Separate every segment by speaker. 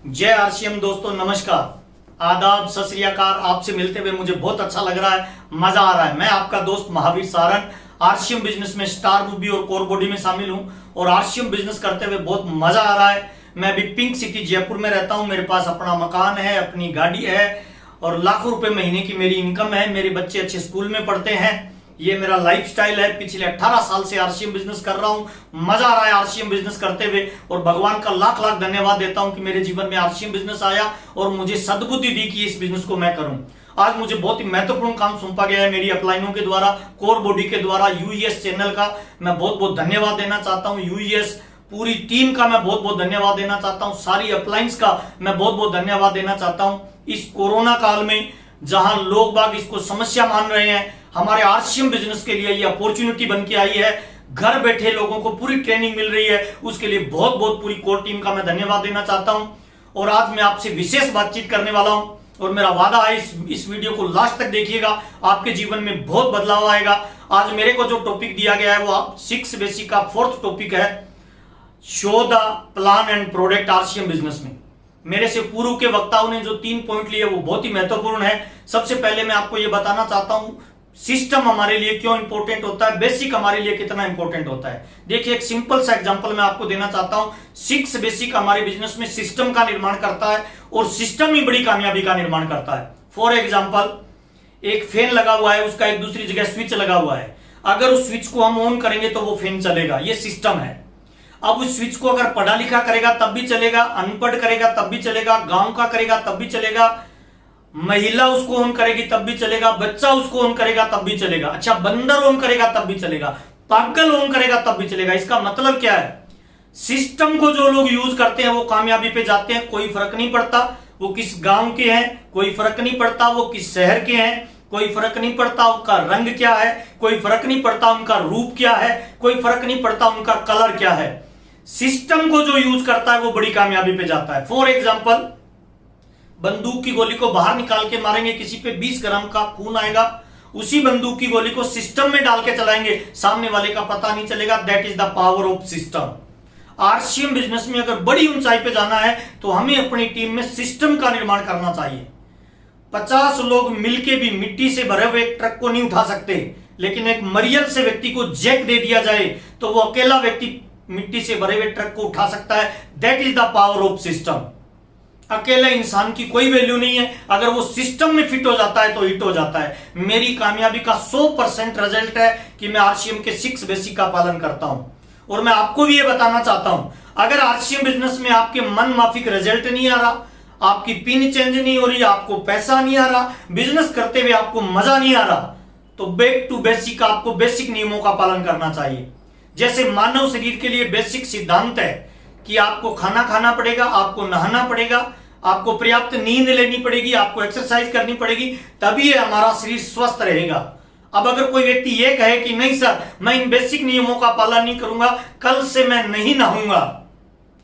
Speaker 1: जय आरसीएम दोस्तों, नमस्कार, आदाब, सत श्री अकाल। आपसे मिलते हुए मुझे बहुत अच्छा लग रहा है, मजा आ रहा है। मैं आपका दोस्त महावीर सारन आरसीएम बिजनेस में स्टार मूवी और कोर बॉडी में शामिल हूं और आरसीएम बिजनेस करते हुए बहुत मजा आ रहा है। मैं अभी पिंक सिटी जयपुर में रहता हूं। मेरे पास अपना मकान है, अपनी गाड़ी है और लाखों रुपए महीने की मेरी इनकम है। मेरे बच्चे अच्छे स्कूल में पढ़ते हैं। ये मेरा लाइफस्टाइल है। पिछले 18 साल से आरसीएम बिजनेस कर रहा हूं। मजा आ रहा है आरसीएम बिजनेस करते हुए और भगवान का लाख लाख धन्यवाद देता हूं कि मेरे जीवन में आरसीएम बिजनेस आया और मुझे सद्बुद्धि दी कि इस बिजनेस को मैं करूं। आज मुझे बहुत ही महत्वपूर्ण काम सौंपा गया है मेरी अपलाइनों के द्वारा, कोर बॉडी के द्वारा। यूईएस चैनल का मैं बहुत बहुत धन्यवाद देना चाहता हूं। यूईएस पूरी टीम का मैं बहुत बहुत धन्यवाद देना चाहता हूं। सारी अपलाइंस का मैं बहुत बहुत धन्यवाद देना चाहता हूं। इस कोरोना काल में जहां लोग बाग इसको समस्या मान रहे हैं, हमारे आरसीएम बिजनेस के लिए ये अपॉर्चुनिटी बन के आई है। घर बैठे लोगों को पूरी ट्रेनिंग मिल रही है, उसके लिए बहुत बहुत पूरी कोर टीम का मैं धन्यवाद देना चाहता हूं। और आज मैं आपसे विशेष बातचीत करने वाला हूं और मेरा वादा है इस वीडियो को लास्ट तक देखिएगा, आपके जीवन में बहुत बदलाव आएगा। आज मेरे को जो टॉपिक दिया गया है वो 6 बेसिक का 4th टॉपिक है, show the plan and product RCM business में। मेरे से पूर्व के वक्ताओं ने जो 3 पॉइंट लिए वो बहुत ही महत्वपूर्ण है। सबसे पहले मैं आपको ये बताना चाहता हूं सिस्टम हमारे लिए क्यों इंपॉर्टेंट होता है, बेसिक हमारे लिए कितना इंपॉर्टेंट होता है। देखिए, एक सिंपल सा एग्जांपल मैं आपको देना चाहता हूं। 6 बेसिक हमारे बिजनेस में सिस्टम का निर्माण करता है और सिस्टम ही बड़ी कामयाबी का निर्माण करता है। फॉर एग्जांपल, एक फैन लगा हुआ है, उसका एक दूसरी जगह स्विच लगा हुआ है। अगर उस स्विच को हम ऑन करेंगे तो वो फैन चलेगा, ये सिस्टम है। अब उस स्विच को अगर पढ़ा लिखा करेगा तब भी चलेगा, अनपढ़ करेगा तब भी चलेगा, गांव का करेगा तब भी चलेगा, महिला उसको ऑन करेगी तब भी चलेगा, बच्चा उसको ऑन करेगा तब भी चलेगा, अच्छा बंदर ऑन करेगा तब भी चलेगा, पागल ऑन करेगा तब भी चलेगा। इसका मतलब क्या है? सिस्टम को जो लोग यूज करते हैं वो कामयाबी पे जाते हैं। कोई फर्क नहीं पड़ता वो किस गांव के हैं, कोई फर्क नहीं पड़ता वो किस शहर के हैं, कोई फर्क नहीं पड़ता उनका रंग क्या है, कोई फर्क नहीं पड़ता उनका रूप क्या है, कोई फर्क नहीं पड़ता उनका कलर क्या है। सिस्टम को जो यूज करता है वो बड़ी कामयाबी पे जाता है। फॉर एग्जाम्पल, बंदूक की गोली को बाहर निकाल के मारेंगे, किसी पे 20 ग्राम का खून आएगा। उसी बंदूक की गोली को सिस्टम में डाल के चलाएंगे, सामने वाले का पता नहीं चलेगा। That is the power of system. RCM business में अगर बड़ी ऊंचाई पे जाना है तो हमें अपनी टीम में सिस्टम का निर्माण करना चाहिए। 50 लोग मिलके भी मिट्टी से भरे हुए एक ट्रक को नहीं उठा सकते, लेकिन एक मरियल से व्यक्ति को जैक दे दिया जाए तो वो अकेला व्यक्ति मिट्टी से भरे हुए ट्रक को उठा सकता है। That is the power of system. अकेले इंसान की कोई वैल्यू नहीं है, अगर वो सिस्टम में फिट हो जाता है तो हिट हो जाता है। मेरी कामयाबी का 100% रिजल्ट है कि मैं आरसीएम के 6 बेसिक का पालन करता हूं। और मैं आपको भी ये बताना चाहता हूं, अगर आरसीएम बिजनेस में आपके मन माफिक रिजल्ट नहीं आ रहा, आपकी पिन चेंज नहीं हो रही, आपको पैसा नहीं आ रहा, बिजनेस करते हुए आपको मजा नहीं आ रहा, तो बैक टू बेसिक आपको बेसिक नियमों का पालन करना चाहिए। जैसे मानव शरीर के लिए बेसिक सिद्धांत है कि आपको खाना खाना पड़ेगा, आपको नहाना पड़ेगा, आपको पर्याप्त नींद लेनी पड़ेगी, आपको एक्सरसाइज करनी पड़ेगी, तभी हमारा शरीर स्वस्थ रहेगा। अब अगर कोई व्यक्ति ये कहे कि नहीं सर मैं इन बेसिक नियमों का पालन नहीं करूंगा, कल से मैं नहीं नहाऊंगा,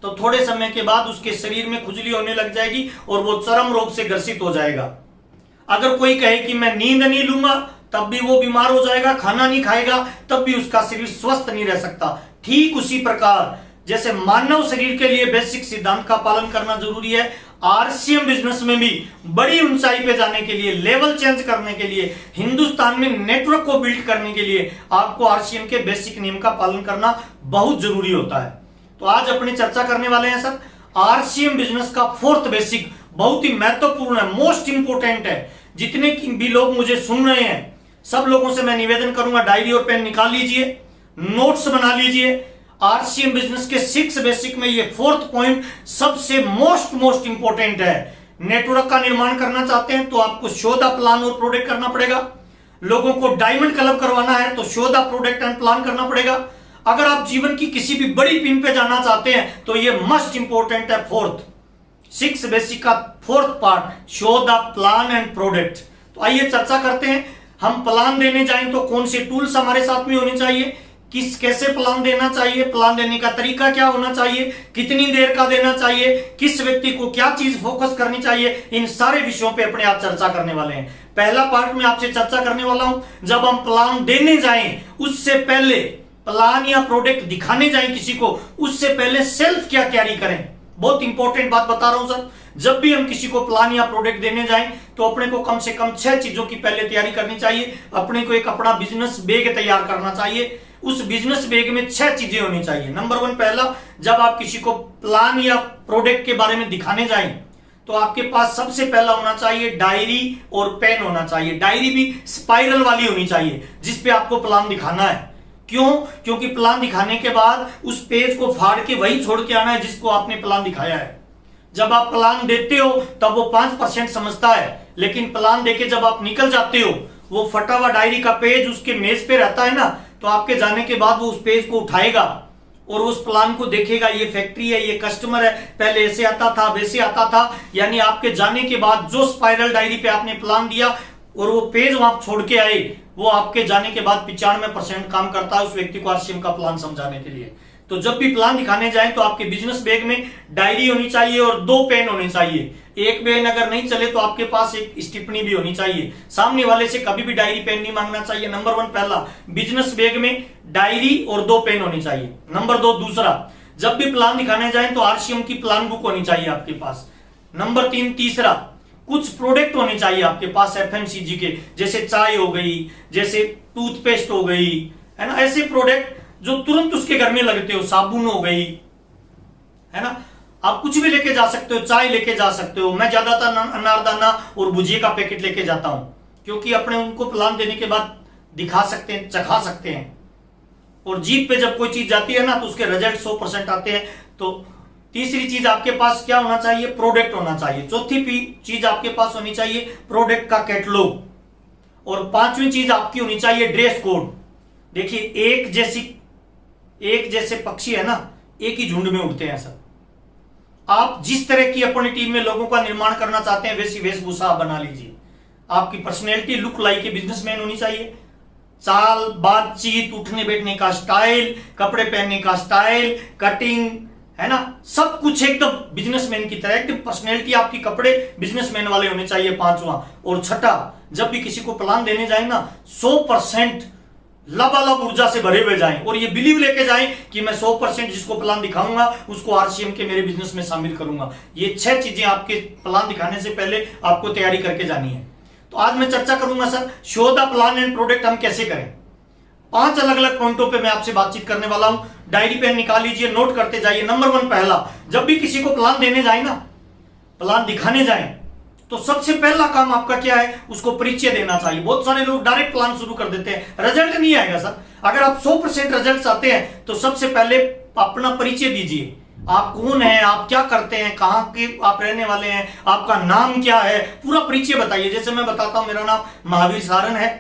Speaker 1: तो थोड़े समय के बाद उसके शरीर में खुजली होने लग जाएगी और वो चरम रोग से ग्रसित हो जाएगा। अगर कोई कहे कि मैं नींद नहीं लूंगा, तब भी वो बीमार हो जाएगा। खाना नहीं खाएगा तब भी उसका शरीर स्वस्थ नहीं रह सकता। ठीक उसी प्रकार जैसे मानव शरीर के लिए बेसिक सिद्धांत का पालन करना जरूरी है, आरसीएम बिजनेस में भी बड़ी ऊंचाई पे जाने के लिए, लेवल चेंज करने के लिए, हिंदुस्तान में नेटवर्क को बिल्ड करने के लिए आपको आरसीएम के बेसिक नियम का पालन करना बहुत जरूरी होता है। तो आज अपनी चर्चा करने वाले हैं सर आरसीएम बिजनेस का 4th बेसिक, बहुत ही महत्वपूर्ण है, मोस्ट इंपोर्टेंट है। जितने भी लोग मुझे सुन रहे हैं सब लोगों से मैं निवेदन करूंगा, डायरी और पेन निकाल लीजिए, नोट्स बना लीजिए। आरसीएम बिजनेस के 6 बेसिक में ये 4th पॉइंट सबसे मोस्ट इंपोर्टेंट है। नेटवर्क का निर्माण करना चाहते हैं तो आपको शो द प्लान और प्रोडक्ट करना पड़ेगा। लोगों को डायमंड क्लब करवाना है तो show the product and plan करना पड़ेगा। अगर आप जीवन की किसी भी बड़ी पिन पे जाना चाहते हैं तो ये मस्ट इंपोर्टेंट है। 6 बेसिक का 4th part, show the plan and product. तो आइए चर्चा करते हैं। हम प्लान देने जाएं तो कौन से टूल्स हमारे साथ में होने चाहिए, कैसे प्लान देना चाहिए, प्लान देने का तरीका क्या होना चाहिए, कितनी देर का देना चाहिए, किस व्यक्ति को क्या चीज फोकस करनी चाहिए, इन सारे विषयों पे अपने आप चर्चा करने वाले हैं। पहला पार्ट में आपसे चर्चा करने वाला हूं, जब हम प्लान देने जाएं उससे पहले, प्लान या प्रोडक्ट दिखाने जाएं किसी को, उससे पहले सेल्फ क्या कैरी करें। बहुत इंपॉर्टेंट बात बता रहा हूं सर। जब भी हम किसी को प्लान या प्रोडक्ट देने जाएं तो अपने को कम से कम 6 चीजों की पहले तैयारी करनी चाहिए। अपने को एक अपना बिजनेस बैग तैयार करना चाहिए। उस बिजनेस बैग में 6 चीजें होनी चाहिए। नंबर 1, पहला, जब आप किसी को प्लान या प्रोडक्ट के बारे में दिखाने जाएं तो आपके पास सबसे पहला होना चाहिए डायरी और पेन होना चाहिए। डायरी भी स्पाइरल वाली होनी चाहिए जिसपे आपको प्लान दिखाना है। क्यों? क्योंकि प्लान दिखाने के बाद उस पेज को फाड़ के वही छोड़ के आना है जिसको आपने प्लान दिखाया है। जब आप प्लान देते हो तब वो 5% समझता है, लेकिन प्लान देके जब आप निकल जाते हो, वो फटा हुआ डायरी का पेज उसके मेज पे रहता है ना, तो आपके जाने के बाद वो उस पेज को उठाएगा और उस प्लान को देखेगा। ये फैक्ट्री है, ये कस्टमर है, पहले ऐसे आता था, वैसे आता था। यानी आपके जाने के बाद जो स्पाइरल डायरी पे आपने प्लान दिया और वो पेज वहां छोड़ के आए, वो आपके जाने के बाद 95% काम करता है उस व्यक्ति को आरसीएम का प्लान समझाने के लिए। तो जब भी प्लान दिखाने जाए तो आपके बिजनेस बैग में डायरी होनी चाहिए और 2 पेन होने चाहिए। एक पेन अगर नहीं चले तो आपके पास एक स्टिपनी भी होनी चाहिए। सामने वाले से कभी भी डायरी पेन नहीं मांगना चाहिए। नंबर 1 पहला, बिजनेस बैग में डायरी और 2 पेन होनी चाहिए। नंबर 2 दूसरा, जब भी प्लान दिखाने जाए तो आरसीएम की प्लान बुक होनी चाहिए आपके पास। नंबर 3 तीसरा, कुछ प्रोडक्ट होने चाहिए आपके पास एफएमसीजी के, जैसे चाय हो गई, जैसे टूथपेस्ट हो गई, है ना, ऐसे प्रोडक्ट जो तुरंत उसके घर में लगते हो, साबुन हो गई, है ना। आप कुछ भी लेके जा सकते हो, चाय लेके जा सकते हो। मैं ज्यादातर अनारदाना और भुजिया का पैकेट लेके जाता हूं, क्योंकि अपने उनको प्लान देने के बाद दिखा सकते हैं, चखा सकते हैं। और जीप पे जब कोई चीज जाती है ना तो उसके रिजल्ट 100% आते हैं। तो तीसरी चीज आपके पास क्या होना चाहिए? प्रोडक्ट होना चाहिए। चौथी चीज आपके पास होनी चाहिए प्रोडक्ट का कैटलॉग। और 5वीं चीज आपकी होनी चाहिए ड्रेस कोड। देखिए, एक जैसे पक्षी है ना, एक ही झुंड में उड़ते हैं सब। आप जिस तरह की अपनी टीम में लोगों का निर्माण करना चाहते हैं वैसी वेशभूषा बना लीजिए। आपकी personality look like a businessman होनी चाहिए। चाल, बातचीत, उठने बैठने का स्टाइल, कपड़े पहनने का स्टाइल, कटिंग, है ना, सब कुछ एकदम बिजनेसमैन की तरह। एकदम पर्सनैलिटी आपकी कपड़े बिजनेसमैन वाले होने चाहिए। 5वां और छठा, जब भी किसी को प्लान देने जाए ना 100% लबालब ऊर्जा से भरे हुए जाएं और ये बिलीव लेके जाएं कि मैं 100% जिसको प्लान दिखाऊंगा उसको आरसीएम के मेरे बिजनेस में शामिल करूंगा। ये 6 चीजें आपके प्लान दिखाने से पहले आपको तैयारी करके जानी है। तो आज मैं चर्चा करूंगा sir, show the plan and product हम कैसे करें। 5 अलग अलग पॉइंटों पे मैं आपसे बातचीत करने वाला हूं। डायरी पेन निकाल लीजिए, नोट करते जाइए। नंबर 1 पहला, जब भी किसी को प्लान देने जाए ना, प्लान दिखाने जाए, तो सबसे पहला काम आपका क्या है? उसको परिचय देना चाहिए। बहुत सारे लोग डायरेक्ट प्लान शुरू कर देते हैं, रिजल्ट नहीं आएगा सर। अगर आप 100% रिजल्ट चाहते हैं तो सबसे पहले अपना परिचय दीजिए। आप कौन हैं, आप क्या करते हैं, कहां के आप रहने वाले हैं, आपका नाम क्या है, पूरा परिचय बताइए। जैसे मैं बताता हूं, मेरा नाम महावीर सारन है,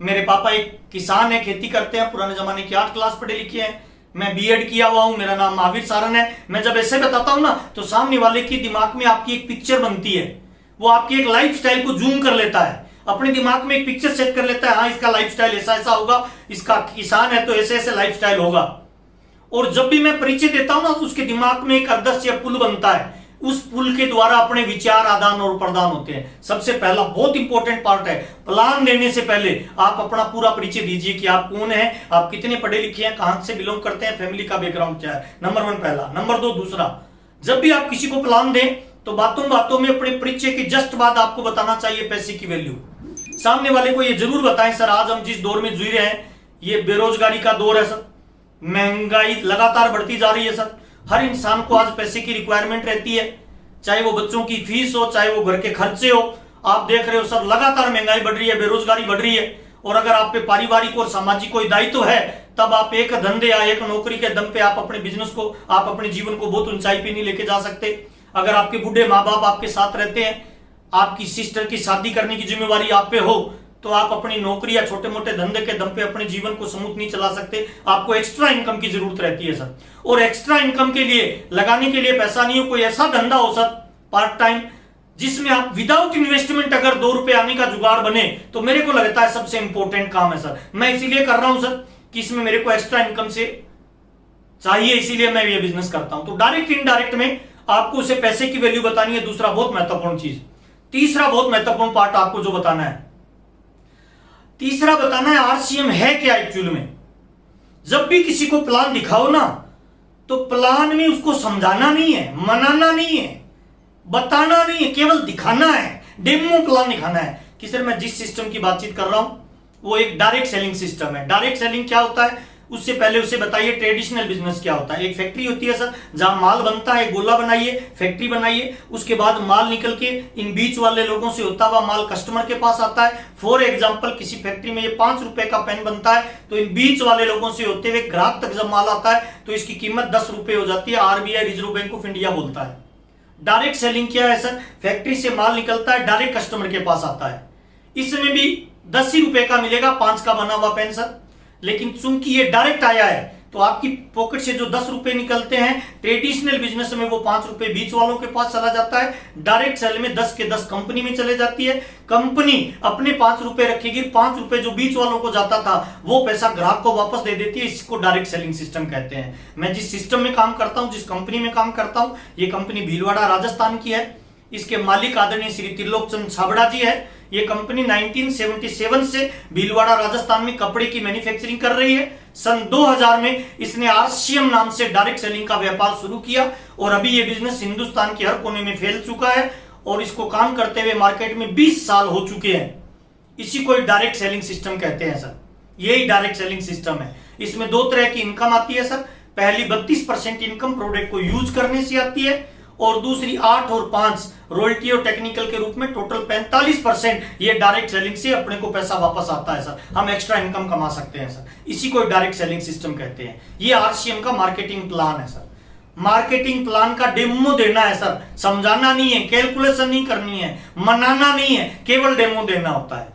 Speaker 1: मेरे पापा एक किसान है, खेती करते हैं, पुराने जमाने की 8 क्लास पढ़े लिखे हैं, मैं बीएड किया हुआ हूं, मेरा नाम महावीर सारन है। मैं जब ऐसे बताता हूं ना तो सामने वाले के दिमाग में आपकी एक पिक्चर बनती है। वो आपकी एक लाइफस्टाइल को जूम कर लेता है, अपने दिमाग में एक पिक्चर सेट कर लेता है। हाँ, इसका लाइफस्टाइल ऐसा ऐसा होगा, इसका किसान है तो ऐसे ऐसे लाइफस्टाइल होगा। और जब भी मैं परिचय देता हूं ना तो उसके दिमाग में एक अदृश्य पुल बनता है। उस पुल के द्वारा अपने विचार आदान और प्रदान होते हैं। सबसे पहला बहुत इंपॉर्टेंट पार्ट है, प्लान देने से पहले आप अपना पूरा परिचय दीजिए कि आप कौन हैं, आप कितने पढ़े लिखे हैं, कहां से बिलोंग करते हैं, फैमिली का बैकग्राउंड क्या है। नंबर 1 पहला। नंबर 2 दूसरा, जब भी आप किसी को प्लान दें तो बातों बातों में अपने परिचय के जस्ट बाद आपको बताना चाहिए पैसे की वैल्यू। सामने वाले को ये जरूर बताएं, सर आज हम जिस दौर में जी रहे हैं ये बेरोजगारी का दौर है सर, महंगाई लगातार बढ़ती जा रही है सर। हर इंसान को आज पैसे की रिक्वायरमेंट रहती है, चाहे वो बच्चों की फीस हो, चाहे वो घर के खर्चे हो। आप देख रहे हो सर, लगातार महंगाई बढ़ रही है, बेरोजगारी बढ़ रही है। और अगर आप पे पारिवारिक और सामाजिक कोई दायित्व है तब आप एक धंधे या एक नौकरी के दम पे आप अपने बिजनेस को, आप अपने जीवन को बहुत ऊंचाई पे नहीं लेके जा सकते। अगर आपके बूढ़े माँ बाप आपके साथ रहते हैं, आपकी सिस्टर की शादी करने की जिम्मेवारी आप पे हो, तो आप अपनी नौकरी या छोटे मोटे धंधे के दम पे अपने जीवन को स्मूथ नहीं चला सकते। आपको एक्स्ट्रा इनकम की जरूरत रहती है सर। और एक्स्ट्रा इनकम के लिए लगाने के लिए पैसा नहीं हो, कोई ऐसा धंधा हो सर पार्ट टाइम जिसमें आप विदाउट इन्वेस्टमेंट अगर 2 रुपए आने का जुगाड़ बने, तो मेरे को लगता है सबसे इंपॉर्टेंट काम है सर। मैं इसीलिए कर रहा हूं सर कि इसमें मेरे को एक्स्ट्रा इनकम से चाहिए, इसीलिए मैं ये बिजनेस करता हूं। तो डायरेक्ट इनडायरेक्ट में आपको उसे पैसे की वैल्यू बतानी है, दूसरा बहुत महत्वपूर्ण चीज। तीसरा बहुत महत्वपूर्ण पार्ट आपको जो बताना है, तीसरा बताना है आरसीएम है क्या एक्चुअल में। जब भी किसी को प्लान दिखाओ ना तो प्लान में उसको समझाना नहीं है, मनाना नहीं है, बताना नहीं है, केवल दिखाना है, डेमो प्लान दिखाना है कि सर मैं जिस सिस्टम की बातचीत कर रहा हूं वो एक डायरेक्ट सेलिंग सिस्टम है। डायरेक्ट सेलिंग क्या होता है उससे पहले उसे बताइए ट्रेडिशनल बिजनेस क्या होता है। एक फैक्ट्री होती है सर जहां माल बनता है, गोला बनाइए, फैक्ट्री बनाइए, उसके बाद माल निकल के इन बीच वाले लोगों से होता हुआ माल कस्टमर के पास आता है। फॉर एग्जांपल किसी फैक्ट्री में ये 5 रुपए का पेन बनता है तो इन बीच वाले लोगों से होते हुए ग्राहक तक जब माल आता है तो इसकी कीमत 10 रुपए हो जाती है। RBI reserve bank of India बोलता है। डायरेक्ट सेलिंग क्या है सर, फैक्ट्री से माल निकलता है डायरेक्ट कस्टमर के पास आता है। इसमें भी 10 ही रुपए का मिलेगा 5 का बना हुआ पेन सर, लेकिन चूंकि ये डायरेक्ट आया है तो आपकी पॉकेट से जो 10 रुपए निकलते हैं ट्रेडिशनल बिजनेस में वो 5 रुपए बीच वालों के पास चला जाता है। डायरेक्ट सेल में 10 के 10 कंपनी में चले जाती है। कंपनी अपने 5 रुपए रखेगी, 5 रुपए जो बीच वालों को जाता था वो पैसा ग्राहक को वापस दे देती है। इसको डायरेक्ट सेलिंग सिस्टम कहते हैं। मैं जिस सिस्टम में काम करता हूं, जिस कंपनी में काम करता हूं, ये कंपनी भीलवाड़ा राजस्थान की है। इसके मालिक आदरणीय श्री त्रिलोक चंद छाबड़ा जी है। ये कंपनी 1977 से भीलवाड़ा राजस्थान में कपड़े की मैन्युफैक्चरिंग कर रही है। सन 2000 में इसने आरसीएम नाम से डायरेक्ट सेलिंग का व्यापार शुरू किया और अभी ये बिजनेस हिंदुस्तान के हर कोने में फैल चुका है और इसको काम करते हुए मार्केट में 20 साल हो चुके हैं। इसी को डायरेक्ट सेलिंग सिस्टम कहते हैं सर। यही डायरेक्ट सेलिंग सिस्टम है। इसमें 2 तरह की इनकम आती है सर। पहली 32% इनकम प्रोडक्ट को यूज करने से आती है और दूसरी 8 और 5 रॉयल्टी और टेक्निकल के रूप में टोटल 45% ये डायरेक्ट सेलिंग से अपने को पैसा वापस आता है सर। हम एक्स्ट्रा इनकम कमा सकते हैं सर। इसी को डायरेक्ट सेलिंग सिस्टम कहते हैं। ये आरसीएम का मार्केटिंग प्लान है सर। मार्केटिंग प्लान का डेमो देना है सर, समझाना नहीं है, कैलकुलेशन नहीं करनी है, मनाना नहीं है, केवल डेमो देना होता है।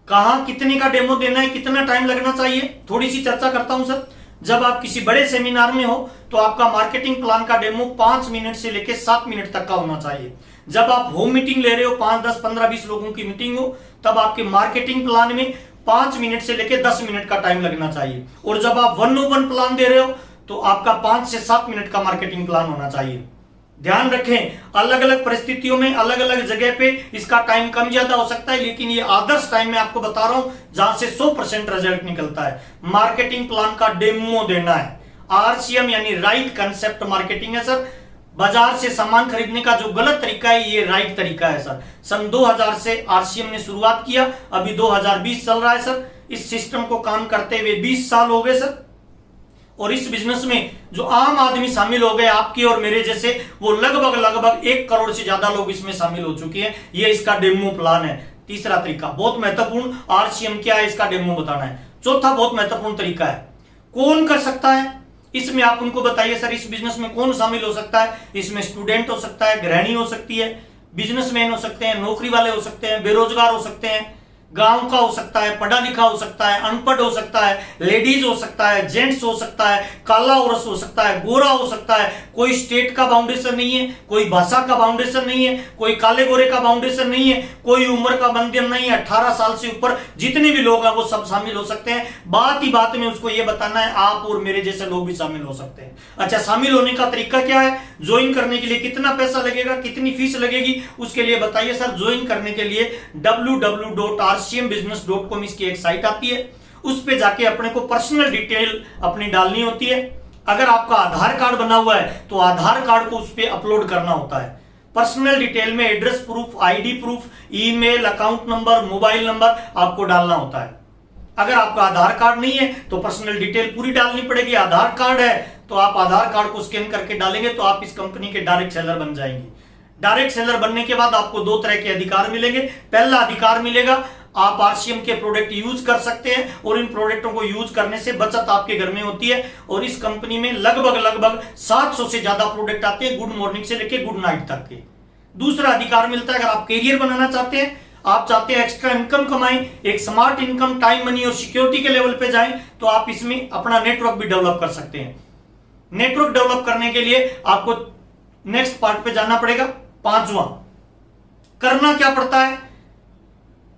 Speaker 1: कहां कितने का डेमो देना है, कितना टाइम लगना चाहिए, थोड़ी सी चर्चा करता हूं सर। जब आप किसी बड़े सेमिनार में हो तो आपका मार्केटिंग प्लान का डेमो 5 मिनट से लेकर 7 मिनट तक का होना चाहिए। जब आप होम मीटिंग ले रहे हो, 5, 10, 15, 20 लोगों की मीटिंग हो, तब आपके मार्केटिंग प्लान में 5 मिनट से लेकर 10 मिनट का टाइम लगना चाहिए। और जब आप 1-on-1 प्लान दे रहे हो तो आपका 5 से 7 मिनट का मार्केटिंग प्लान होना चाहिए। ध्यान रखें, अलग अलग परिस्थितियों में अलग अलग जगह पे इसका टाइम कम ज्यादा हो सकता है, लेकिन ये आदर्श टाइम में आपको बता रहा हूं जहां से 100% रिजल्ट निकलता है। मार्केटिंग प्लान का डेमो देना है। आरसीएम यानी राइट कंसेप्ट मार्केटिंग है सर। बाजार से सामान खरीदने का जो गलत तरीका है ये राइट तरीका है सर। सन 2000 से आरसीएम ने शुरुआत किया, अभी 2020 चल रहा है सर। इस सिस्टम को काम करते हुए 20 साल हो गए सर। और इस बिजनेस में जो आम आदमी शामिल हो गए आपके और मेरे जैसे, वो लगभग 1 करोड़ से ज्यादा लोग इसमें शामिल हो चुके हैं। ये इसका डेमो प्लान है। तीसरा तरीका बहुत महत्वपूर्ण, आरसीएम क्या है इसका डेमो बताना है। चौथा बहुत महत्वपूर्ण तरीका है, कौन कर सकता है इसमें, आप उनको बताइए सर इस बिजनेस में कौन शामिल हो सकता है। इसमें स्टूडेंट हो सकता है, गृहिणी हो सकती है, बिजनेसमैन हो सकते हैं, नौकरी वाले हो सकते हैं, बेरोजगार हो सकते हैं, गांव का हो सकता है, पढ़ा लिखा हो सकता है, अनपढ़ हो सकता है, लेडीज हो सकता है, जेंट्स हो सकता है, काला औरस हो सकता है, गोरा हो सकता है। कोई स्टेट का बाउंडेशन नहीं है, कोई भाषा का बाउंडेशन नहीं है, कोई काले गोरे का बाउंडेशन नहीं है, कोई उम्र का बंधन नहीं है। 18 साल से ऊपर जितने भी लोग हैं वो सब शामिल हो सकते हैं। बात ही बात में उसको ये बताना है आप और मेरे जैसे लोग भी शामिल हो सकते हैं। अच्छा, शामिल होने का तरीका क्या है, ज्वाइन करने के लिए कितना पैसा लगेगा, कितनी फीस लगेगी, उसके लिए बताइए सर। ज्वाइन करने के लिए www.rcmbusiness.com इसकी एक साइट आती है, उस पे जाके अपने को पर्सनल डिटेल अपनी डालनी होती है। अगर आपका आधार कार्ड बना हुआ है तो आधार कार्ड को उस पे अपलोड करना होता है। पर्सनल डिटेल में address proof, ID proof, email, account number, mobile number आपको डालना होता है। अगर आपका आधार कार्ड नहीं है तो पर्सनल डिटेल पूरी डालनी पड़ेगी। आधार कार्ड है तो आप आधार कार्ड को स्कैन करके डालेंगे तो आप इस कंपनी के डायरेक्ट सेलर बन जाएंगे। डायरेक्ट सेलर बनने के बाद आपको 2 तरह के अधिकार मिलेंगे। पहला अधिकार मिलेगा, आप आरसीएम के प्रोडक्ट यूज कर सकते हैं और इन प्रोडक्टों को यूज करने से बचत आपके घर में होती है। और इस कंपनी में लगभग 700 से ज्यादा प्रोडक्ट आते हैं, गुड मॉर्निंग से लेकर गुड नाइट तक के। दूसरा अधिकार मिलता है, अगर आप कैरियर बनाना चाहते हैं, आप चाहते हैं एक्स्ट्रा इनकम कमाएं, एक स्मार्ट इनकम, टाइम, मनी और सिक्योरिटी के लेवल पे जाएं, तो आप इसमें अपना नेटवर्क भी डेवलप कर सकते हैं। नेटवर्क डेवलप करने के लिए आपको नेक्स्ट पार्ट पे जाना पड़ेगा। 5वां, करना क्या पड़ता है,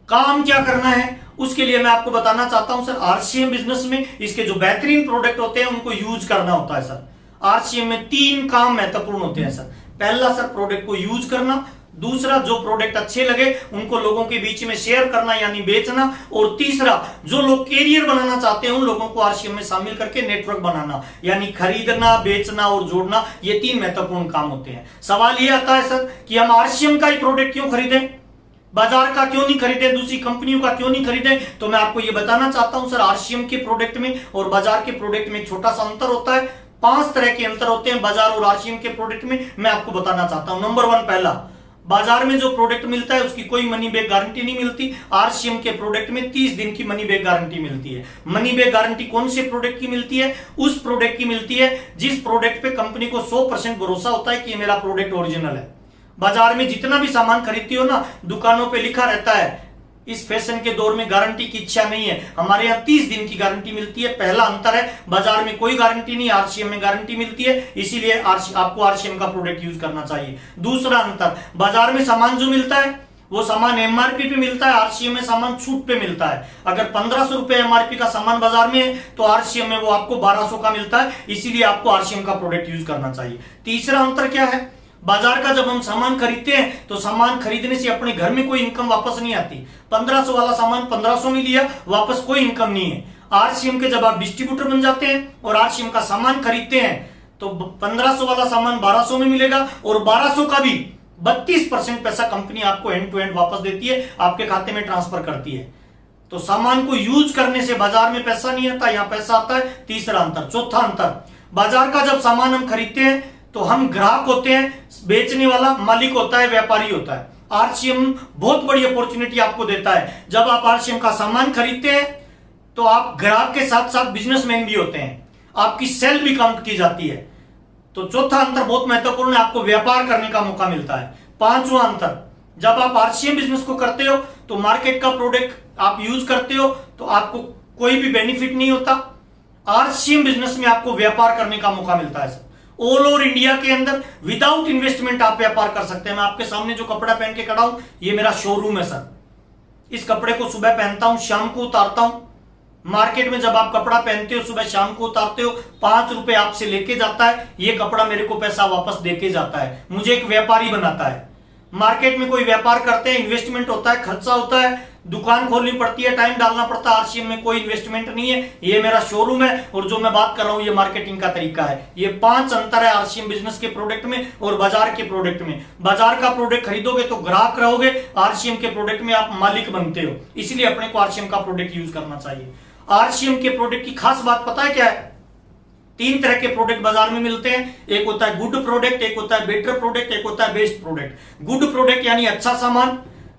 Speaker 1: काम क्या करना है, उसके लिए मैं आपको बताना चाहता हूं सर। आरसीएम बिजनेस में इसके जो बेहतरीन प्रोडक्ट होते हैं उनको यूज करना होता है सर। आरसीएम में 3 काम महत्वपूर्ण होते हैं सर। पहला सर प्रोडक्ट को यूज करना, दूसरा, जो प्रोडक्ट अच्छे लगे उनको लोगों के बीच में शेयर करना यानी बेचना। और तीसरा, जो लोग कैरियर बनाना चाहते हैं उन लोगों को आरसीएम में शामिल करके नेटवर्क बनाना यानी खरीदना, बेचना और जोड़ना। ये 3 महत्वपूर्ण काम होते हैं। सवाल ये आता है सर कि हम आरसीएम का ही प्रोडक्ट क्यों खरीदें, बाजार का क्यों नहीं खरीदें, दूसरी कंपनियों का क्यों नहीं खरीदें? तो मैं आपको ये बताना चाहता हूं सर, आरसीएम के प्रोडक्ट में और बाजार के प्रोडक्ट में एक छोटा सा अंतर होता है। 5 तरह के अंतर होते हैं बाजार और आरसीएम के प्रोडक्ट में, मैं आपको बताना चाहता हूं। नंबर 1, पहला, बाजार में जो प्रोडक्ट मिलता है उसकी कोई मनी बैक गारंटी नहीं मिलती। आरसीएम के प्रोडक्ट में 30 दिन की मनी बैक गारंटी मिलती है। मनी बैक गारंटी कौन से प्रोडक्ट की मिलती है? उस प्रोडक्ट की मिलती है जिस प्रोडक्ट पे कंपनी को 100% भरोसा होता है कि ये मेरा प्रोडक्ट ओरिजिनल है। बाजार में जितना भी सामान खरीदती हो ना, दुकानों पे लिखा रहता है इस फैशन के दौर में गारंटी की इच्छा नहीं है, हमारे यहाँ 30 दिन की गारंटी मिलती है। पहला अंतर है, बाजार में कोई गारंटी नहीं, आरसीएम में गारंटी मिलती है, इसीलिए आपको आरसीएम का प्रोडक्ट यूज करना चाहिए। दूसरा अंतर, बाजार में सामान जो मिलता है वो सामान एमआरपी पे मिलता है, आरसीएम में सामान छूट पे मिलता है। अगर 1500 रुपए एमआरपी का सामान बाजार में है तो आरसीएम में वो आपको 1200 का मिलता है, इसीलिए आपको आरसीएम का प्रोडक्ट यूज करना चाहिए। तीसरा अंतर क्या है, बाजार का जब हम सामान खरीदते हैं तो सामान खरीदने से अपने घर में कोई इनकम वापस नहीं आती। 1500 वाला सामान 1500 में लिया, वापस कोई इनकम नहीं है। आरसीएम के जब आप डिस्ट्रीब्यूटर बन जाते हैं और आरसीएम का सामान खरीदते हैं तो 1500 वाला सामान 1200 में मिलेगा और 1200 का भी 32% पैसा कंपनी आपको एंड टू एंड वापस देती है, आपके खाते में ट्रांसफर करती है। तो सामान को यूज करने से बाजार में पैसा नहीं आता, यहां पैसा आता है। तीसरा अंतर। चौथा अंतर, बाजार का जब सामान हम खरीदते हैं तो हम ग्राहक होते हैं, बेचने वाला मालिक होता है, व्यापारी होता है। आरसीएम बहुत बड़ी अपॉर्चुनिटी आपको देता है। जब आप आरसीएम का सामान खरीदते हैं तो आप ग्राहक के साथ साथ बिजनेसमैन भी होते हैं, आपकी सेल भी काउंट की जाती है। तो चौथा अंतर बहुत महत्वपूर्ण है, आपको व्यापार करने का मौका मिलता है। पांचवा अंतर, जब आप आरसीएम बिजनेस को करते हो तो मार्केट का प्रोडक्ट आप यूज करते हो तो आपको कोई भी बेनिफिट नहीं होता। आरसीएम बिजनेस में आपको व्यापार करने का मौका मिलता है। ऑल ओवर इंडिया के अंदर विदाउट इन्वेस्टमेंट आप व्यापार कर सकते हैं। मैं आपके सामने जो कपड़ा पहन के खड़ा हूं, ये मेरा शोरूम है सर। इस कपड़े को सुबह पहनता हूं, शाम को उतारता हूं। मार्केट में जब आप कपड़ा पहनते हो, सुबह शाम को उतारते हो, 5 रुपए आपसे लेके जाता है, ये कपड़ा मेरे को पैसा वापस देके जाता है, मुझे एक व्यापारी बनाता है। मार्केट में कोई व्यापार करते हैं, इन्वेस्टमेंट होता है, खर्चा होता है, दुकान खोलनी पड़ती है, टाइम डालना पड़ता है। आरसीएम में कोई इन्वेस्टमेंट नहीं है, ये मेरा शोरूम है और जो मैं बात कर रहा हूं ये मार्केटिंग का तरीका है। ये 5 अंतर है आरसीएम बिजनेस के प्रोडक्ट में और बाजार के प्रोडक्ट में। बाजार का प्रोडक्ट खरीदोगे तो ग्राहक रहोगे, आरसीएम के प्रोडक्ट में आप मालिक बनते हो, इसलिए अपने को आरसीएम का प्रोडक्ट यूज करना चाहिए। आरसीएम के प्रोडक्ट की खास बात पता है क्या है? 3 तरह के प्रोडक्ट बाजार में मिलते हैं। एक होता है गुड प्रोडक्ट, एक होता है बेटर प्रोडक्ट, एक होता है बेस्ट प्रोडक्ट। गुड प्रोडक्ट यानी अच्छा सामान,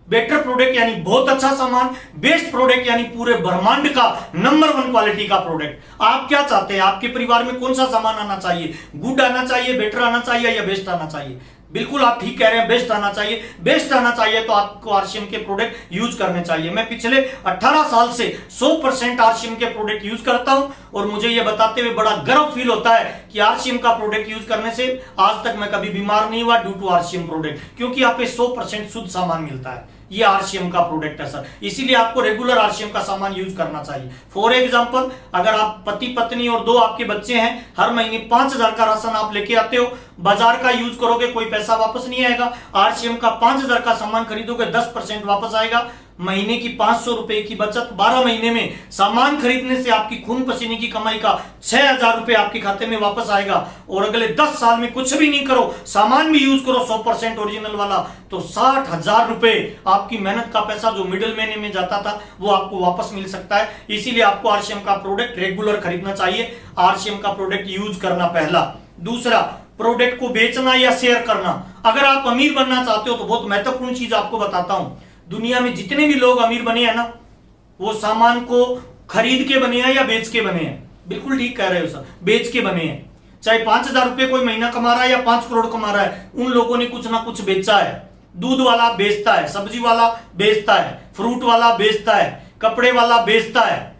Speaker 1: बेटर प्रोडक्ट यानी बहुत अच्छा सामान, बेस्ट प्रोडक्ट यानी पूरे ब्रह्मांड का नंबर 1 क्वालिटी का प्रोडक्ट। आप क्या चाहते हैं? आपके परिवार में कौन सा सामान आना चाहिए? गुड आना चाहिए, बेटर आना चाहिए या बेस्ट आना चाहिए? बिल्कुल आप ठीक कह रहे हैं, बेस्ट आना चाहिए। बेस्ट आना चाहिए तो आपको आरसीएम के प्रोडक्ट यूज करने चाहिए। मैं पिछले 18 साल से 100% आरसीएम के प्रोडक्ट यूज करता हूं और मुझे यह बताते हुए बड़ा गर्व फील होता है कि आरसीएम का प्रोडक्ट यूज करने से आज तक मैं कभी बीमार नहीं हुआ ड्यू टू आरसीएम प्रोडक्ट, क्योंकि आप पे 100% शुद्ध सामान मिलता है। ये आरसीएम का प्रोडक्ट है सर, इसीलिए आपको रेगुलर आरसीएम का सामान यूज करना चाहिए। फॉर एग्जांपल, अगर आप पति पत्नी और 2 आपके बच्चे हैं, हर महीने 5000 का राशन आप लेके आते हो, बाजार का यूज करोगे कोई पैसा वापस नहीं आएगा। आरसीएम का 5000 का सामान खरीदोगे 10% वापस आएगा। महीने की 500 रुपए की बचत, 12 महीने में सामान खरीदने से आपकी खून पसीने की कमाई का 6000 रुपए आपके खाते में वापस आएगा। और अगले 10 साल में कुछ भी नहीं करो, सामान भी यूज करो 100% ओरिजिनल वाला, तो 60,000 रुपए आपकी मेहनत का पैसा जो मिडिल महीने में जाता था वो आपको वापस मिल सकता है। इसीलिए आपको आरसीएम का प्रोडक्ट रेगुलर खरीदना चाहिए, आरसीएम का प्रोडक्ट यूज करना पहला। दूसरा, प्रोडक्ट को बेचना या शेयर करना। अगर आप अमीर बनना चाहते हो तो बहुत महत्वपूर्ण चीज आपको बताता हूं। दुनिया में जितने भी लोग अमीर बने हैं ना, वो सामान को खरीद के बने हैं या बेच के बने हैं। बिल्कुल ठीक कह रहे हो सर, बेच के बने हैं। चाहे 5000 रुपए कोई महीना कमा रहा है या 5 करोड़ कमा रहा है, उन लोगों ने कुछ ना कुछ बेचा है। दूध वाला बेचता है, सब्जी वाला बेचता है, फ्रूट वाला बेचता है, कपड़े वाला बेचता है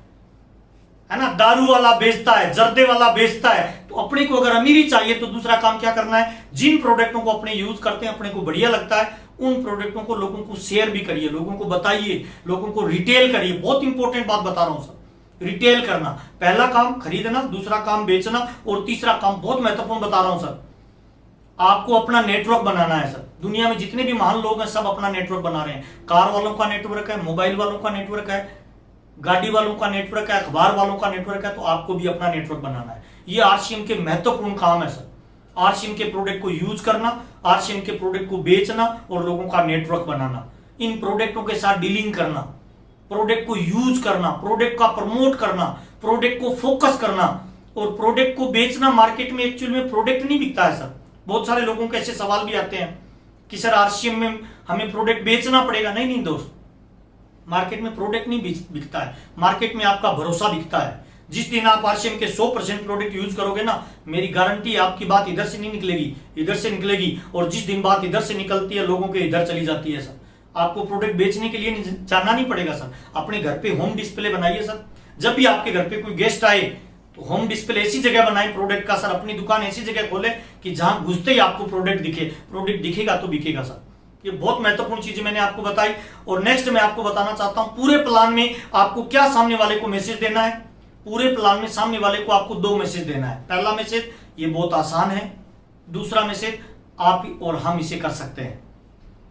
Speaker 1: ना, दारू वाला बेचता है, जर्दे वाला बेचता है। तो अपने को अगर अमीरी चाहिए तो दूसरा काम क्या करना है? जिन प्रोडक्टों को अपने यूज करते हैं, अपने को बढ़िया लगता है, उन प्रोडक्टों को लोगों को शेयर भी करिए, लोगों को बताइए, लोगों को रिटेल करिए। बहुत इंपॉर्टेंट बात बता रहा हूं सर, रिटेल करना। पहला काम खरीदना, दूसरा काम बेचना और तीसरा काम बहुत महत्वपूर्ण बता रहा हूं सर, आपको अपना नेटवर्क बनाना है सर। दुनिया में जितने भी महान लोग हैं सब अपना नेटवर्क बना रहे हैं। कार वालों का नेटवर्क है, मोबाइल वालों का नेटवर्क है, गाड़ी वालों का नेटवर्क है, अखबार वालों का नेटवर्क है। तो आपको भी अपना नेटवर्क बनाना है। ये आरसीएम के महत्वपूर्ण काम है सर। आरसीएम के प्रोडक्ट को यूज करना, आरसीएम के प्रोडक्ट को बेचना और लोगों का नेटवर्क बनाना, इन प्रोडक्टों के साथ डीलिंग करना, प्रोडक्ट को यूज करना, प्रोडक्ट का प्रमोट करना, प्रोडक्ट को फोकस करना और प्रोडक्ट को बेचना। मार्केट में एक्चुअल में प्रोडक्ट नहीं बिकता है सर। बहुत सारे लोगों के ऐसे सवाल भी आते हैं कि सर आरसीएम में हमें प्रोडक्ट बेचना पड़ेगा। नहीं नहीं दोस्त, मार्केट में प्रोडक्ट नहीं बिकता है, मार्केट में आपका भरोसा बिकता है। जिस दिन आप आरसीएम के 100% प्रोडक्ट यूज करोगे ना, मेरी गारंटी है आपकी बात इधर से नहीं निकलेगी, इधर से निकलेगी। और जिस दिन बात इधर से निकलती है लोगों के इधर चली जाती है सर। आपको प्रोडक्ट बेचने के लिए जानना नहीं पड़ेगा सर। अपने घर पे होम डिस्प्ले बनाइए सर। जब भी आपके घर पे कोई गेस्ट आए तो होम डिस्प्ले ऐसी जगह बनाए प्रोडक्ट का सर। अपनी दुकान ऐसी जगह खोले कि जहां घुसते ही आपको प्रोडक्ट दिखे। प्रोडक्ट दिखेगा तो बिकेगा सर। ये बहुत महत्वपूर्ण चीजें मैंने आपको बताई। और नेक्स्ट मैं आपको बताना चाहता हूं पूरे प्लान में आपको क्या सामने वाले को मैसेज देना है। पूरे प्लान में सामने वाले को आपको 2 मैसेज देना है। पहला मैसेज, ये बहुत आसान है। दूसरा मैसेज, आप और हम इसे कर सकते हैं।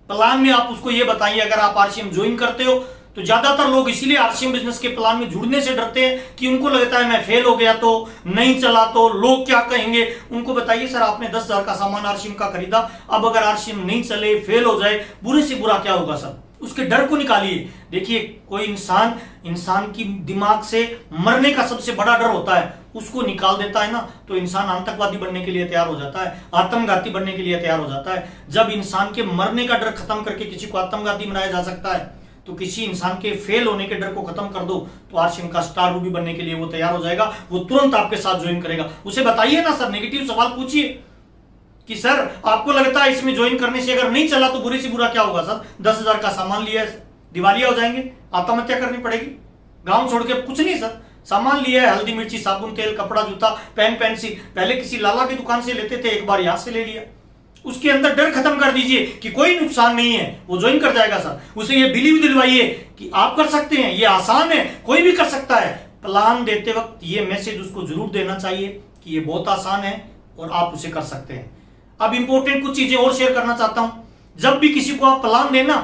Speaker 1: प्लान में आप उसको ये बताइए, अगर आप आरसीएम ज्वाइन करते हो तो ज्यादातर लोग इसीलिए आरसीएम बिजनेस के प्लान में जुड़ने से डरते हैं कि उनको लगता है मैं फेल हो गया तो, नहीं चला तो लोग क्या कहेंगे। उनको बताइए सर आपने 10,000 का सामान आरसीएम का खरीदा, अब अगर आरसीएम नहीं चले, फेल हो जाए, बुरे से बुरा क्या होगा सर। उसके डर को निकालिए। देखिए कोई इंसान की दिमाग से मरने का सबसे बड़ा डर होता है, उसको निकाल देता है ना तो इंसान आतंकवादी बनने के लिए तैयार हो जाता है, आत्मघाती बनने के लिए तैयार हो जाता है। जब इंसान के मरने का डर खत्म करके किसी को आत्मघाती बनाया जा सकता है, तो किसी इंसान के फेल होने के डर को खत्म कर दो तो आरसीएम का स्टार रूबी बनने के लिए वो तैयार हो जाएगा। वो तुरंत आपके साथ ज्वाइन करेगा। उसे बताइए ना सर, नेगेटिव सवाल पूछिए कि सर आपको लगता है इसमें ज्वाइन करने से अगर नहीं चला तो बुरे से बुरा क्या होगा सर। 10,000 का सामान लिया है, दिवालिया हो जाएंगे, आत्महत्या करनी पड़ेगी, गांव छोड़ के। कुछ नहीं सर, सामान लिया है, हल्दी मिर्ची साबुन तेल कपड़ा जूता पेन पेंसिल, पहले किसी लाला की दुकान से लेते थे, एक बार यहां से ले लिया। उसके अंदर डर खत्म कर दीजिए कि कोई नुकसान नहीं है, वो ज्वाइन कर जाएगा सर। उसे ये बिलीव दिलवाइए कि आप कर सकते हैं, ये आसान है, कोई भी कर सकता है। प्लान देते वक्त ये मैसेज उसको जरूर देना चाहिए कि ये बहुत आसान है और आप उसे कर सकते हैं। अब इंपॉर्टेंट कुछ चीजें और शेयर करना चाहता हूं। जब भी किसी को आप प्लान देना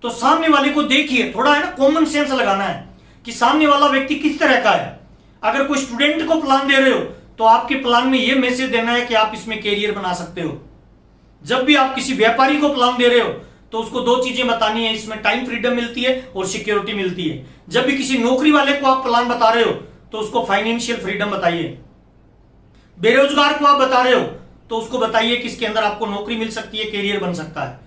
Speaker 1: तो सामने वाले को देखिए, थोड़ा है ना कॉमन सेंस लगाना है कि सामने वाला व्यक्ति किस तरह का है। अगर कोई स्टूडेंट को प्लान दे रहे हो तो आपके प्लान में यह मैसेज देना है कि आप इसमें कैरियर बना सकते हो। जब भी आप किसी व्यापारी को प्लान दे रहे हो तो उसको 2 चीजें बतानी है, इसमें टाइम फ्रीडम मिलती है और सिक्योरिटी मिलती है। जब भी किसी नौकरी वाले को आप प्लान बता रहे हो तो उसको फाइनेंशियल फ्रीडम बताइए। बेरोजगार को आप बता रहे हो तो उसको बताइए कि इसके अंदर आपको नौकरी मिल सकती है, कैरियर बन सकता है।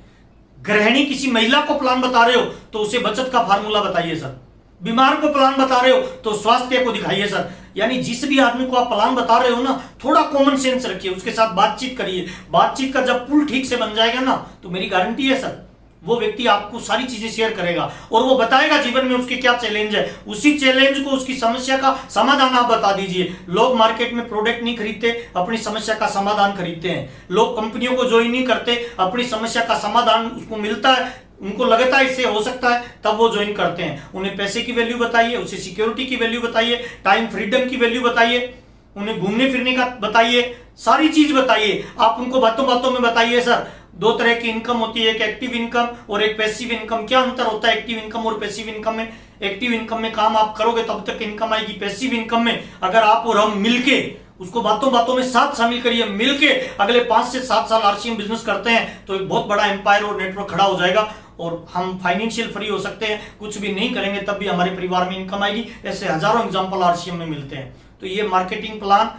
Speaker 1: गृहिणी किसी महिला को प्लान बता रहे हो तो उसे बचत का फार्मूला बताइए सर। बीमार को प्लान बता रहे हो तो स्वास्थ्य को दिखाइए सर। यानी जिस भी आदमी को आप प्लान बता रहे हो ना, थोड़ा कॉमन सेंस रखिए, उसके साथ बातचीत करिए। बातचीत का जब पुल ठीक से बन जाएगा ना तो मेरी गारंटी है सर वो व्यक्ति आपको सारी चीजें शेयर करेगा और वो बताएगा जीवन में उसके क्या चैलेंज है। उसी चैलेंज को, उसकी समस्या का समाधान आप बता दीजिए। लोग मार्केट में प्रोडक्ट नहीं खरीदते, अपनी समस्या का समाधान खरीदते हैं। लोग कंपनियों को ज्वाइन नहीं करते, अपनी समस्या का समाधान उसको मिलता है, उनको लगता है इससे हो सकता है, तब वो ज्वाइन करते हैं। उन्हें पैसे की वैल्यू बताइए, उसे सिक्योरिटी की वैल्यू बताइए, टाइम फ्रीडम की वैल्यू बताइए, उन्हें घूमने फिरने का बताइए, सारी चीज बताइए। आप उनको बातों बातों में बताइए सर 2 तरह की इनकम होती है, एक एक्टिव इनकम और एक पैसिव इनकम। क्या अंतर होता है एक्टिव इनकम और पैसिव इनकम में? एक्टिव इनकम में काम आप करोगे तब तक इनकम आएगी। पैसिव इनकम में अगर आप और हम मिलके उसको बातों बातों में साथ शामिल करिए, मिलके अगले 5 से 7 साल आरसीएम बिजनेस करते हैं तो एक बहुत बड़ा एम्पायर और नेटवर्क खड़ा हो जाएगा और हम फाइनेंशियल फ्री हो सकते हैं। कुछ भी नहीं करेंगे तब भी हमारे परिवार में इनकम आएगी। ऐसे हजारों एग्जाम्पल आरसीएम में मिलते हैं। तो ये मार्केटिंग प्लान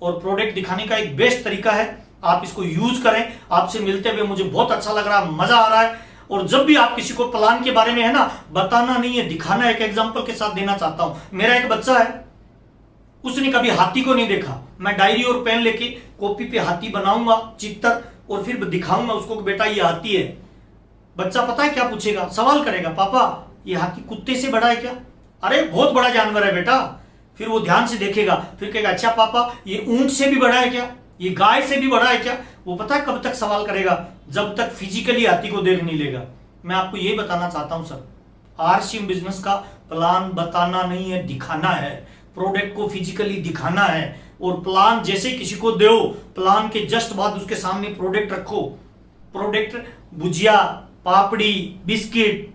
Speaker 1: और प्रोडक्ट दिखाने का एक बेस्ट तरीका है, आप इसको यूज करें। आपसे मिलते हुए मुझे बहुत अच्छा लग रहा है, मजा आ रहा है। और जब भी आप किसी को प्लान के बारे में है ना बताना नहीं है, दिखाना। एक एग्जांपल के साथ देना चाहता हूं। मेरा एक बच्चा है, उसने कभी हाथी को नहीं देखा। मैं डायरी और पेन लेके कॉपी पे हाथी बनाऊंगा चित्र और फिर दिखाऊंगा उसको कि बेटा ये हाथी है। बच्चा पता है क्या पूछेगा? सवाल करेगा, पापा ये हाथी कुत्ते से बड़ा है क्या? अरे बहुत बड़ा जानवर है बेटा। फिर वो ध्यान से देखेगा, फिर कहेगा अच्छा पापा ये ऊंट से भी बड़ा है क्या? ये गाय से भी बड़ा है क्या? वो पता है कब तक सवाल करेगा? जब तक फिजिकली हाथी को देख नहीं लेगा। मैं आपको ये बताना चाहता हूं सर, आरसीएम बिजनेस का प्लान बताना नहीं है, दिखाना है। प्रोडक्ट को फिजिकली दिखाना है, और प्लान जैसे किसी को दो, प्लान के जस्ट बाद उसके सामने प्रोडक्ट रखो। प्रोडक्ट भुजिया, पापड़ी, बिस्किट,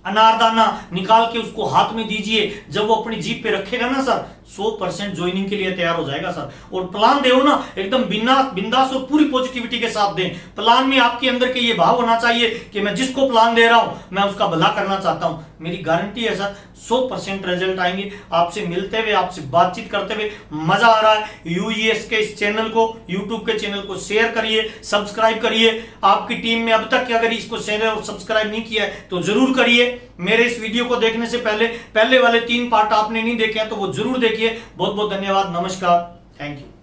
Speaker 1: अनारदाना निकाल के उसको हाथ में दीजिए। जब वो अपनी जीप पे रखेगा ना सर, 100% ज्वाइनिंग के लिए तैयार हो जाएगा सर। और प्लान दे ना एकदम बिंदास और पूरी पॉजिटिविटी के साथ दें। प्लान में आपके अंदर के ये भाव होना चाहिए कि मैं जिसको प्लान दे रहा हूं मैं उसका भला करना चाहता हूं। मेरी गारंटी है सर 100% रिजल्ट आएंगे। आपसे मिलते हुए, आपसे बातचीत करते हुए मजा आ रहा है। यूईएस के इस चैनल को, यूट्यूब के चैनल को शेयर करिए, सब्सक्राइब करिए। आपकी टीम में अब तक अगर इसको शेयर और सब्सक्राइब नहीं किया है तो जरूर करिए। मेरे इस वीडियो को देखने से पहले वाले 3 पार्ट आपने नहीं देखे हैं तो वो जरूर देखिए। बहुत बहुत धन्यवाद। नमस्कार। Thank you.